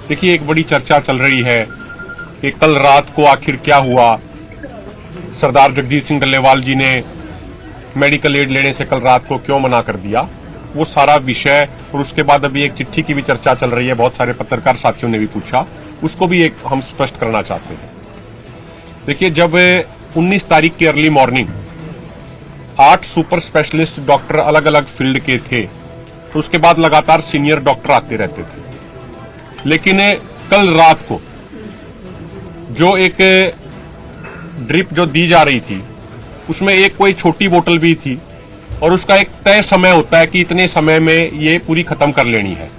देखिए, एक बड़ी चर्चा चल रही है कि कल रात को आखिर क्या हुआ। सरदार जगजीत सिंह डल्लेवाल जी ने मेडिकल एड लेने से कल रात को क्यों मना कर दिया, वो सारा विषय। और उसके बाद अभी एक चिट्ठी की भी चर्चा चल रही है, बहुत सारे पत्रकार साथियों ने भी पूछा, उसको भी एक हम स्पष्ट करना चाहते हैं। देखिए, जब 19 तारीख की early morning 8 super specialist doctor अलग अलग फील्ड के थे, तो उसके बाद लगातार सीनियर डॉक्टर आते रहते थे। लेकिन कल रात को जो एक ड्रिप जो दी जा रही थी, उसमें एक कोई छोटी बोतल भी थी और उसका एक तय समय होता है कि इतने समय में ये पूरी खत्म कर लेनी है।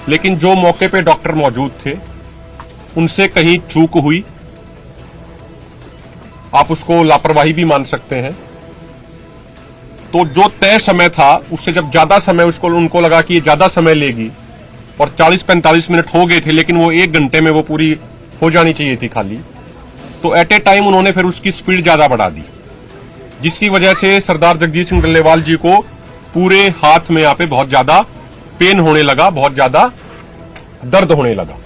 लेकिन जो मौके पे डॉक्टर मौजूद थे, उनसे कहीं चूक हुई, आप उसको लापरवाही भी मान सकते हैं। तो जो तय समय था, उससे जब ज्यादा समय उनको लगा कि ये ज्यादा समय लेगी और 40-45 मिनट हो गए थे, लेकिन वो 1 घंटे में वो पूरी हो जानी चाहिए थी खाली, तो एट ए टाइम उन्होंने फिर उसकी स्पीड ज्यादा बढ़ा दी, जिसकी वजह से सरदार जगजीत सिंह डल्लेवाल जी को पूरे हाथ में यहाँ पे बहुत ज्यादा पेन होने लगा, बहुत ज्यादा दर्द होने लगा।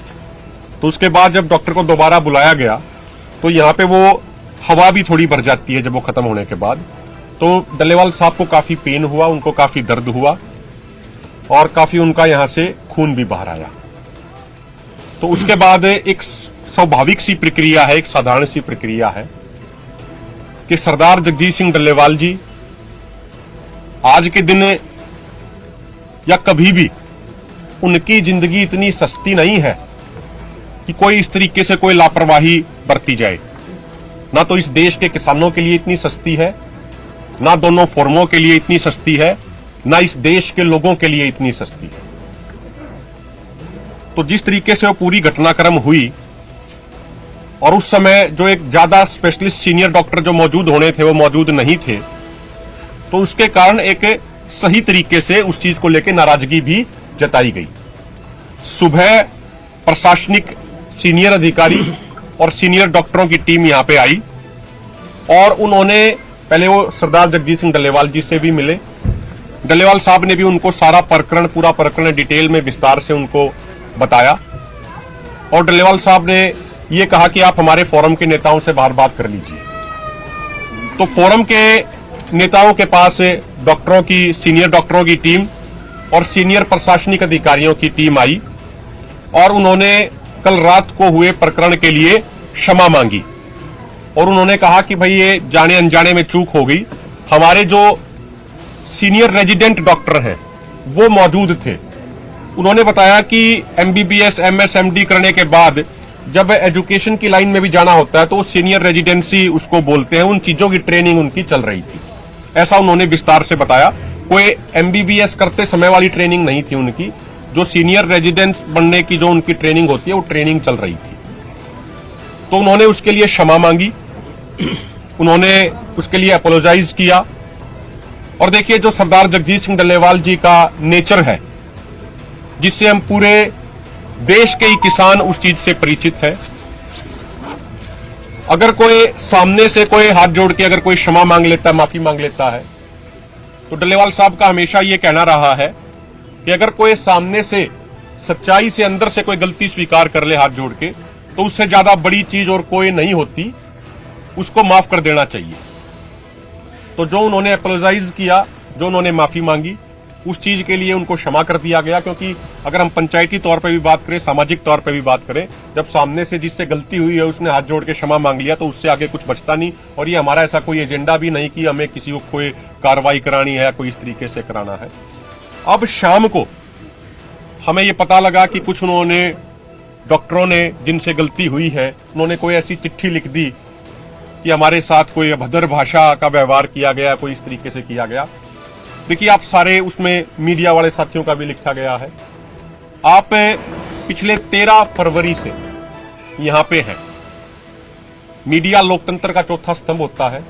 तो उसके बाद जब डॉक्टर को दोबारा बुलाया गया, तो यहाँ पे वो हवा भी थोड़ी भर जाती है जब वो खत्म होने के बाद। तो डल्लेवाल साहब को काफी पेन हुआ, उनको काफी दर्द हुआ और काफी उनका यहां से खून भी बाहर आया। तो उसके बाद एक स्वाभाविक सी प्रक्रिया है, एक साधारण सी प्रक्रिया है कि सरदार जगजीत सिंह डल्लेवाल जी आज के दिन या कभी भी, उनकी जिंदगी इतनी सस्ती नहीं है कि कोई इस तरीके से कोई लापरवाही बरती जाए। ना तो इस देश के किसानों के लिए इतनी सस्ती है, ना दोनों फोरमों के लिए इतनी सस्ती है, ना इस देश के लोगों के लिए इतनी सस्ती है। तो जिस तरीके से वो पूरी घटनाक्रम हुई, और उस समय जो एक ज्यादा स्पेशलिस्ट सीनियर डॉक्टर जो मौजूद होने थे वो मौजूद नहीं थे, तो उसके कारण एक सही तरीके से उस चीज को लेकर नाराजगी भी जताई गई। सुबह प्रशासनिक सीनियर अधिकारी और सीनियर डॉक्टरों की टीम यहां पे आई और उन्होंने पहले वो सरदार जगजीत सिंह डल्लेवाल जी से भी मिले। डल्लेवाल साहब ने भी उनको सारा प्रकरण, पूरा प्रकरण डिटेल में विस्तार से उनको बताया और डल्लेवाल साहब ने ये कहा कि आप हमारे फोरम के नेताओं से बार बात कर लीजिए। तो फोरम के नेताओं के पास डॉक्टरों की, सीनियर डॉक्टरों की टीम और सीनियर प्रशासनिक अधिकारियों की टीम आई और उन्होंने कल रात को हुए प्रकरण के लिए क्षमा मांगी और उन्होंने कहा कि भाई ये जाने अनजाने में चूक हो गई। हमारे जो सीनियर रेजिडेंट डॉक्टर हैं वो मौजूद थे। उन्होंने बताया कि एमबीबीएस, एमएस, एमडी करने के बाद जब एजुकेशन की लाइन में भी जाना होता है तो सीनियर रेजिडेंसी उसको बोलते हैं, उन चीजों की ट्रेनिंग उनकी चल रही थी, ऐसा उन्होंने विस्तार से बताया। कोई एमबीबीएस करते समय वाली ट्रेनिंग नहीं थी उनकी, जो सीनियर रेजिडेंट बनने की जो उनकी ट्रेनिंग होती है वो ट्रेनिंग चल रही थी। तो उन्होंने उसके लिए क्षमा मांगी, उन्होंने उसके लिए अपोलोजाइज किया। और देखिए, जो सरदार जगजीत सिंह डल्लेवाल जी का नेचर है, जिससे हम पूरे देश के ही किसान उस चीज से परिचित है। अगर कोई सामने से कोई हाथ जोड़ के अगर कोई क्षमा मांग लेता है, माफी मांग लेता है, तो डल्लेवाल साहब का हमेशा ये कहना रहा है कि अगर कोई सामने से सच्चाई से अंदर से कोई गलती स्वीकार कर ले हाथ जोड़ के, तो उससे ज्यादा बड़ी चीज और कोई नहीं होती, उसको माफ कर देना चाहिए। तो जो उन्होंने अपोलोजाइज किया, जो उन्होंने माफी मांगी, उस चीज के लिए उनको क्षमा कर दिया गया। क्योंकि अगर हम पंचायती तौर पे भी बात करें, सामाजिक तौर पे भी बात करें, जब सामने से जिससे गलती हुई है उसने हाथ जोड़ के क्षमा मांग लिया, तो उससे आगे कुछ बचता नहीं। और ये हमारा ऐसा कोई एजेंडा भी नहीं कि हमें किसी को कोई कार्रवाई करानी है, कोई इस तरीके से कराना है। अब शाम को हमें ये पता लगा कि कुछ उन्होंने डॉक्टरों ने, जिनसे गलती हुई है, उन्होंने कोई ऐसी चिट्ठी लिख दी कि हमारे साथ कोई अभद्र भाषा का व्यवहार किया गया, कोई इस तरीके से किया गया। देखिए, आप सारे उसमें मीडिया वाले साथियों का भी लिखा गया है। आप पिछले 13 फरवरी से यहां पे हैं। मीडिया लोकतंत्र का चौथा स्तंभ होता है।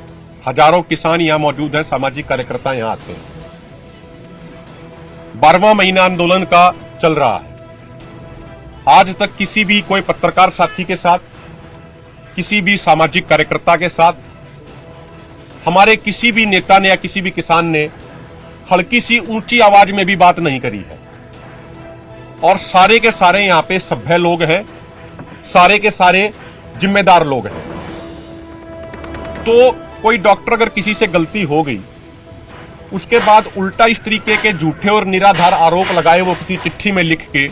हजारों किसान यहां मौजूद हैं, सामाजिक कार्यकर्ता यहां आते हैं। 12वां महीना आंदोलन का चल रहा है। आज तक किसी भी कोई पत्रकार साथी के साथ, किसी भी सामाजिक कार्यकर्ता के साथ, हमारे किसी भी नेता ने या किसी भी किसान ने हल्की सी ऊंची आवाज में भी बात नहीं करी है। और सारे के सारे यहां पे सभ्य लोग हैं, सारे के सारे जिम्मेदार लोग हैं। तो कोई डॉक्टर अगर किसी से गलती हो गई, उसके बाद उल्टा इस तरीके के झूठे और निराधार आरोप लगाए वो किसी चिट्ठी में लिख के,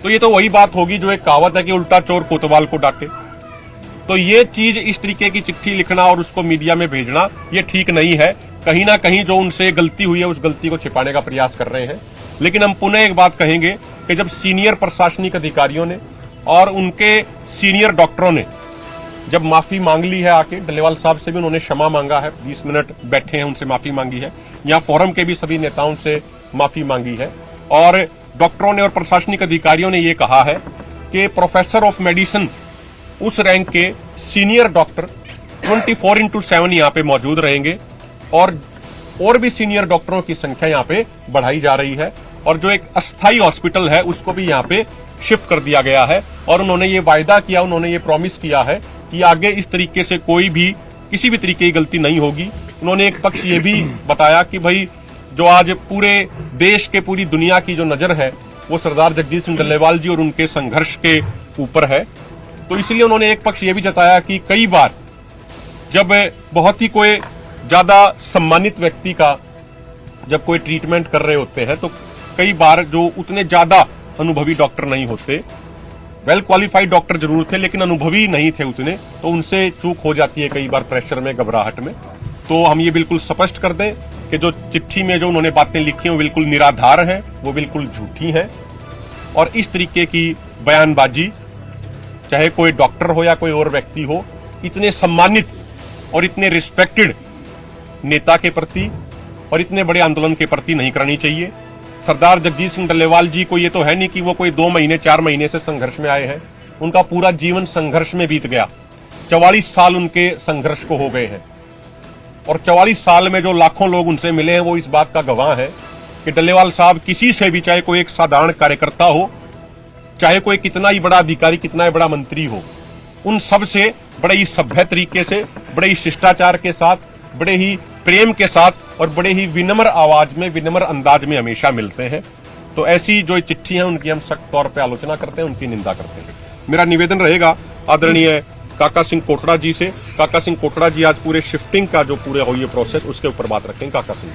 तो ये तो वही बात होगी जो एक कहावत है कि उल्टा चोर कोतवाल को डांटे। तो ये चीज, इस तरीके की चिट्ठी लिखना और उसको मीडिया में भेजना, ये ठीक नहीं है। कहीं ना कहीं जो उनसे गलती हुई है उस गलती को छिपाने का प्रयास कर रहे हैं। लेकिन हम पुनः एक बात कहेंगे कि जब सीनियर प्रशासनिक अधिकारियों ने और उनके सीनियर डॉक्टरों ने जब माफी मांग ली है, आके डल्लेवाल साहब से भी उन्होंने क्षमा मांगा है, 20 मिनट बैठे हैं, उनसे माफी मांगी है, यहाँ फोरम के भी सभी नेताओं से माफी मांगी है, और डॉक्टरों ने और प्रशासनिक अधिकारियों ने यह कहा है कि प्रोफेसर ऑफ मेडिसिन उस रैंक के सीनियर डॉक्टर 24/7 यहाँ पे मौजूद रहेंगे, और भी सीनियर डॉक्टरों की संख्या यहाँ पे बढ़ाई जा रही है, और जो एक अस्थायी हॉस्पिटल है उसको भी यहाँ पे शिफ्ट कर दिया गया है। और उन्होंने ये वायदा किया, उन्होंने ये प्रॉमिस किया है कि आगे इस तरीके से कोई भी किसी भी तरीके की गलती नहीं होगी। उन्होंने एक पक्ष ये भी बताया कि भाई जो आज पूरे देश के, पूरी दुनिया की जो नजर है वो सरदार जगजीत सिंह डल्लेवाल जी और उनके संघर्ष के ऊपर है। तो इसलिए उन्होंने एक पक्ष ये भी जताया कि कई बार जब बहुत ही कोई ज्यादा सम्मानित व्यक्ति का जब कोई ट्रीटमेंट कर रहे होते हैं, तो कई बार जो उतने ज्यादा अनुभवी डॉक्टर नहीं होते, वेल क्वालिफाइड डॉक्टर जरूर थे लेकिन अनुभवी नहीं थे उतने, तो उनसे चूक हो जाती है कई बार, प्रेशर में, घबराहट में। तो हम ये बिल्कुल स्पष्ट कर दें कि जो चिट्ठी में जो उन्होंने बातें लिखी हैं वो बिल्कुल निराधार हैं, वो बिल्कुल झूठी हैं, और इस तरीके की बयानबाजी, चाहे कोई डॉक्टर हो या कोई और व्यक्ति हो, इतने सम्मानित और इतने रिस्पेक्टेड नेता के प्रति और इतने बड़े आंदोलन के प्रति नहीं करनी चाहिए। सरदार जगजीत सिंह डल्लेवाल जी को ये तो है नहीं कि वो कोई 2 महीने 4 महीने से संघर्ष में आए हैं, उनका पूरा जीवन संघर्ष में बीत गया। 44 साल उनके संघर्ष को हो गए हैं, और 44 साल में जो लाखों लोग उनसे मिले हैं वो इस बात का गवाह है कि डल्लेवाल साहब किसी से भी, चाहे कोई एक साधारण कार्यकर्ता हो, चाहे कोई कितना ही बड़ा अधिकारी, कितना ही बड़ा मंत्री हो, उन सब से बड़े ही सभ्य तरीके से, बड़े ही शिष्टाचार के साथ, बड़े ही प्रेम के साथ और बड़े ही विनम्र आवाज में, विनम्र अंदाज में हमेशा मिलते हैं। तो ऐसी जो चिट्ठी है उनकी हम सख्त तौर पे आलोचना करते हैं, उनकी निंदा करते हैं। मेरा निवेदन रहेगा आदरणीय काका सिंह कोटड़ा जी से, काका सिंह कोटड़ा जी आज पूरे शिफ्टिंग का जो पूरे हुई है प्रोसेस, उसके ऊपर बात रखें। काका सिंह।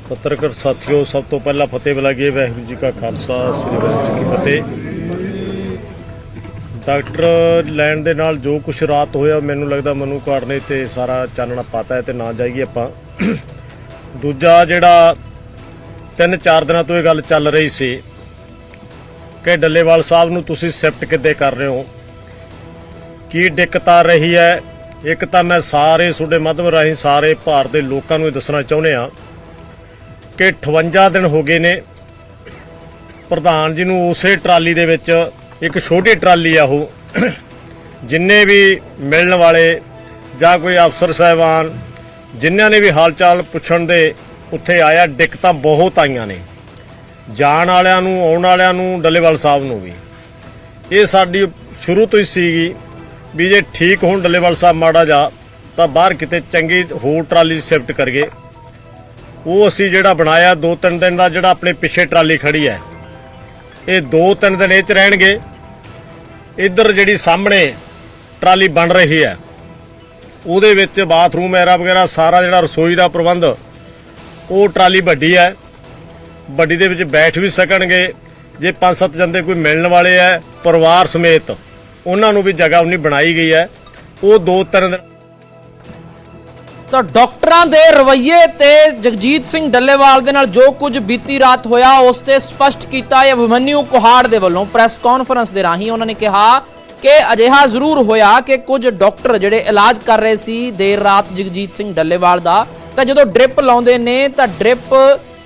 पत्रकार साथियों, सब तो पहला फतेह बुलाइए, वाहिगुरू जी का खालसा, श्री वाहिगुरू जी की फतेह। डॉक्टर लैंड ਦੇ ਨਾਲ ਜੋ ਕੁਛ ਰਾਤ ਹੋਇਆ, ਮੈਨੂੰ ਲੱਗਦਾ ਮਨੂ ਕਾਰਡ ਨੇ ਤੇ ਸਾਰਾ ਚਾਨਣਾ ਪਾਤਾ ਹੈ, ਤੇ ਨਾ ਜਾਈਏ ਆਪਾਂ। ਦੂਜਾ ਜਿਹੜਾ 3-4 ਦਿਨਾਂ ਤੋਂ ਇਹ ਗੱਲ ਚੱਲ ਰਹੀ ਸੀ ਕਿ ਡੱਲੇਵਾਲ ਸਾਹਿਬ ਨੂੰ ਤੁਸੀਂ ਸ਼ਿਫਟ ਕਿੱਦਾਂ ਕਰ ਰਹੇ ਹੋ, ਕੀ ਦਿੱਕਤ ਆ ਰਹੀ ਹੈ। ਇੱਕ ਤਾਂ ਮੈਂ ਸਾਰੇ ਤੁਹਾਡੇ ਮਾਧਿਅਮ ਰਾਹੀਂ ਸਾਰੇ ਭਾਰਤ ਦੇ ਲੋਕਾਂ ਨੂੰ ਇਹ ਦੱਸਣਾ ਚਾਹੁੰਦੇ ਆ ਕਿ 58 ਦਿਨ ਹੋ ਗਏ ਨੇ ਪ੍ਰਧਾਨ ਜੀ ਨੂੰ ਉਸੇ ਟਰਾਲੀ ਦੇ ਵਿੱਚ, एक छोटी ट्राली आ, वो जिन्ने भी मिलने वाले ਜਾਂ कोई अफसर साहबान जिन्हों ने भी हाल चाल पुछण दे उत्थे आया, दिक्कत बहुत आईयां ने, जाण वालियां नूं, आउण वालियां नूं, डल्लेवाल साहब नूं भी। ये साडी शुरू तो ही सीगी भी जे ठीक होण डल्लेवाल साहब माड़ा जा तां बाहर किते चंगी होर ट्राली शिफ्ट करिए। वो असीं जिहड़ा बनाया 2-3 दिन का, जिहड़ा अपने पिछे ट्राली खड़ी है, ये 2-3 दिन इह च रहणगे। इधर जिहड़ी सामने ट्राली बन रही है ਉਹਦੇ ਵਿੱਚ बाथरूम एरा वगैरह सारा ਜਿਹੜਾ रसोई ਦਾ प्रबंध, ਉਹ ट्राली ਵੱਡੀ है, ਵੱਡੀ ਦੇ ਵਿੱਚ बैठ भी ਸਕਣਗੇ। ਜੇ 5-7 ਜੰਦੇ ਕੋਈ ਮਿਲਣ ਵਾਲੇ ਹੈ ਪਰਿਵਾਰ ਸਮੇਤ, ਉਹਨਾਂ ਨੂੰ ਵੀ ਜਗ੍ਹਾ ਉਨੀ ਬਣਾਈ ਗਈ ਹੈ। ਉਹ 2-3 ਦਿਨ ਤਾਂ ਡਾਕਟਰਾਂ ਦੇ ਰਵੱਈਏ ਤੇ ਜਗਜੀਤ ਸਿੰਘ ਡੱਲੇਵਾਲ ਦੇ ਨਾਲ ਜੋ ਕੁਝ ਬੀਤੀ ਰਾਤ ਹੋਇਆ ਉਸ ਤੇ ਸਪਸ਼ਟ ਕੀਤਾ ਹੈ ਅਭਿਮਨਿਊ ਕੁਹਾੜ ਦੇ ਵੱਲੋਂ ਪ੍ਰੈਸ ਕਾਨਫਰੰਸ ਦੇ ਰਾਹੀਂ। ਉਹਨਾਂ ਨੇ ਕਿਹਾ ਕਿ ਅਜਿਹਾ ਜ਼ਰੂਰ ਹੋਇਆ ਕਿ ਕੁਝ ਡਾਕਟਰ ਜਿਹੜੇ ਇਲਾਜ ਕਰ ਰਹੇ ਸੀ ਦੇਰ ਰਾਤ ਜਗਜੀਤ ਸਿੰਘ ਡੱਲੇਵਾਲ ਦਾ, ਤਾਂ ਜਦੋਂ ਡ੍ਰਿਪ ਲਾਉਂਦੇ ਨੇ ਤਾਂ ਡ੍ਰਿਪ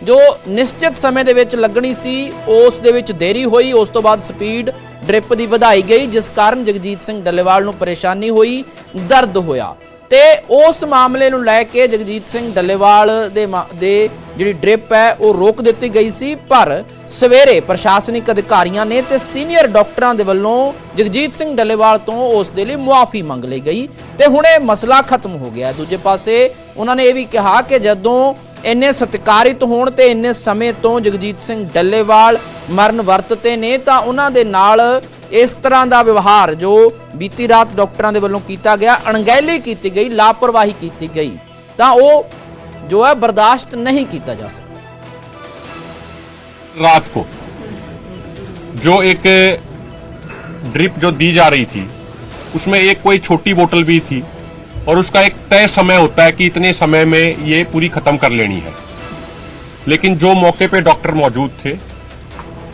ਜੋ ਨਿਸ਼ਚਿਤ ਸਮੇਂ ਦੇ ਵਿੱਚ ਲੱਗਣੀ ਸੀ ਉਸ ਦੇ ਵਿੱਚ ਦੇਰੀ ਹੋਈ, ਉਸ ਤੋਂ ਬਾਅਦ ਸਪੀਡ ਡ੍ਰਿਪ ਦੀ ਵਧਾਈ ਗਈ, ਜਿਸ ਕਾਰਨ ਜਗਜੀਤ ਸਿੰਘ ਡੱਲੇਵਾਲ ਨੂੰ ਪਰੇਸ਼ਾਨੀ ਹੋਈ, ਦਰਦ ਹੋਇਆ। ਤੇ ਉਸ ਮਾਮਲੇ ਨੂੰ ਲੈ ਕੇ ਜਗਜੀਤ ਸਿੰਘ ਡੱਲੇਵਾਲ ਦੇ ਜਿਹੜੀ ਡ੍ਰਿਪ ਹੈ ਉਹ ਰੋਕ ਦਿੱਤੀ ਗਈ ਸੀ, ਪਰ ਸਵੇਰੇ ਪ੍ਰਸ਼ਾਸਨਿਕ ਅਧਿਕਾਰੀਆਂ ਨੇ ਤੇ ਸੀਨੀਅਰ ਡਾਕਟਰਾਂ ਦੇ ਵੱਲੋਂ ਜਗਜੀਤ ਸਿੰਘ ਡੱਲੇਵਾਲ ਤੋਂ ਉਸ ਦੇ ਲਈ ਮੁਆਫੀ ਮੰਗ ਲਈ ਗਈ ਤੇ ਹੁਣ ਇਹ ਮਸਲਾ ਖਤਮ ਹੋ ਗਿਆ। ਦੂਜੇ ਪਾਸੇ ਉਹਨਾਂ ਨੇ ਇਹ ਵੀ ਕਿਹਾ ਕਿ ਜਦੋਂ ਇੰਨੇ ਸਤਿਕਾਰਿਤ ਹੋਣ ਤੇ ਇੰਨੇ ਸਮੇਂ ਤੋਂ ਜਗਜੀਤ ਸਿੰਘ ਡੱਲੇਵਾਲ ਮਰਨ ਵਰਤ ਤੇ ਨੇ ਤਾਂ ਉਹਨਾਂ ਦੇ ਨਾਲ ਇਸ ਤਰ੍ਹਾਂ ਦਾ ਵਿਵਹਾਰ ਜੋ ਬੀਤੀ ਰਾਤ ਡਾਕਟਰਾਂ ਦੇ ਵੱਲੋਂ ਕੀਤਾ ਗਿਆ, ਅਣਗਹਿਲੀ ਕੀਤੀ ਗਈ, ਲਾਪਰਵਾਹੀ ਕੀਤੀ ਗਈ, ਤਾਂ ਉਹ ਜੋ ਹੈ ਬਰਦਾਸ਼ਤ नहीं किया जा सकता। रात को जो एक ड्रिप जो दी जा रही थी उसमें एक कोई छोटी बोतल भी थी और उसका एक तय समय होता है कि इतने समय में ये पूरी खत्म कर लेनी है, लेकिन जो मौके पे डॉक्टर मौजूद थे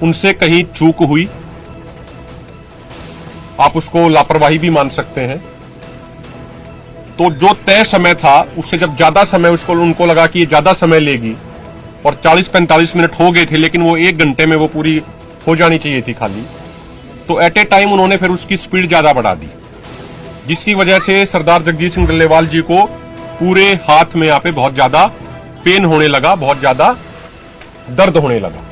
उनसे कहीं चूक हुई, आप उसको लापरवाही भी मान सकते हैं। तो जो तय समय था उससे जब ज्यादा समय उनको लगा कि ये ज्यादा समय लेगी और 40-45 मिनट हो गए थे लेकिन वो 1 घंटे में वो पूरी हो जानी चाहिए थी खाली, तो एट ए टाइम उन्होंने फिर उसकी स्पीड ज्यादा बढ़ा दी, जिसकी वजह से सरदार जगजीत सिंह डल्लेवाल जी को पूरे हाथ में यहाँ पे बहुत ज्यादा पेन होने लगा, बहुत ज्यादा दर्द होने लगा।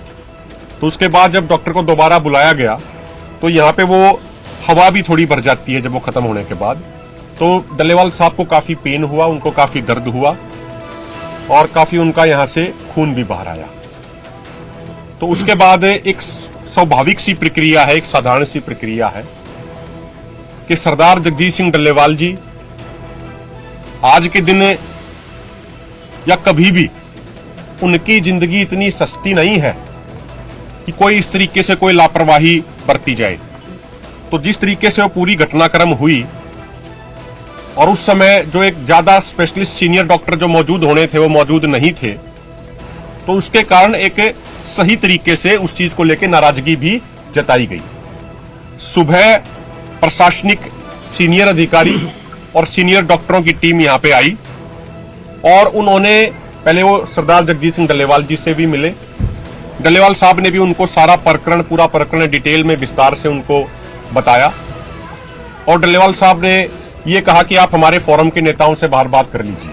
तो उसके बाद जब डॉक्टर को दोबारा बुलाया गया तो यहाँ पे वो हवा भी थोड़ी भर जाती है जब वो खत्म होने के बाद, तो डल्लेवाल साहब को काफी पेन हुआ, उनको काफी दर्द हुआ और काफी उनका यहां से खून भी बाहर आया। तो उसके बाद एक स्वाभाविक सी प्रक्रिया है, एक साधारण सी प्रक्रिया है कि सरदार जगजीत सिंह डल्लेवाल जी आज के दिन या कभी भी उनकी जिंदगी इतनी सस्ती नहीं है कि कोई इस तरीके से कोई लापरवाही बरती जाए। तो जिस तरीके से वो पूरी घटनाक्रम हुई और उस समय जो एक ज्यादा स्पेशलिस्ट सीनियर डॉक्टर जो मौजूद होने थे वो मौजूद नहीं थे, तो उसके कारण एक सही तरीके से उस चीज को लेकर नाराजगी भी जताई गई। सुबह प्रशासनिक सीनियर अधिकारी और सीनियर डॉक्टरों की टीम यहां पे आई और उन्होंने पहले वो सरदार जगजीत सिंह डल्लेवाल जी से भी मिले। डल्लेवाल साहब ने भी उनको सारा प्रकरण, पूरा प्रकरण डिटेल में विस्तार से उनको बताया और डल्लेवाल साहब ने ये कहा कि आप हमारे फोरम के नेताओं से बाहर बात कर लीजिए।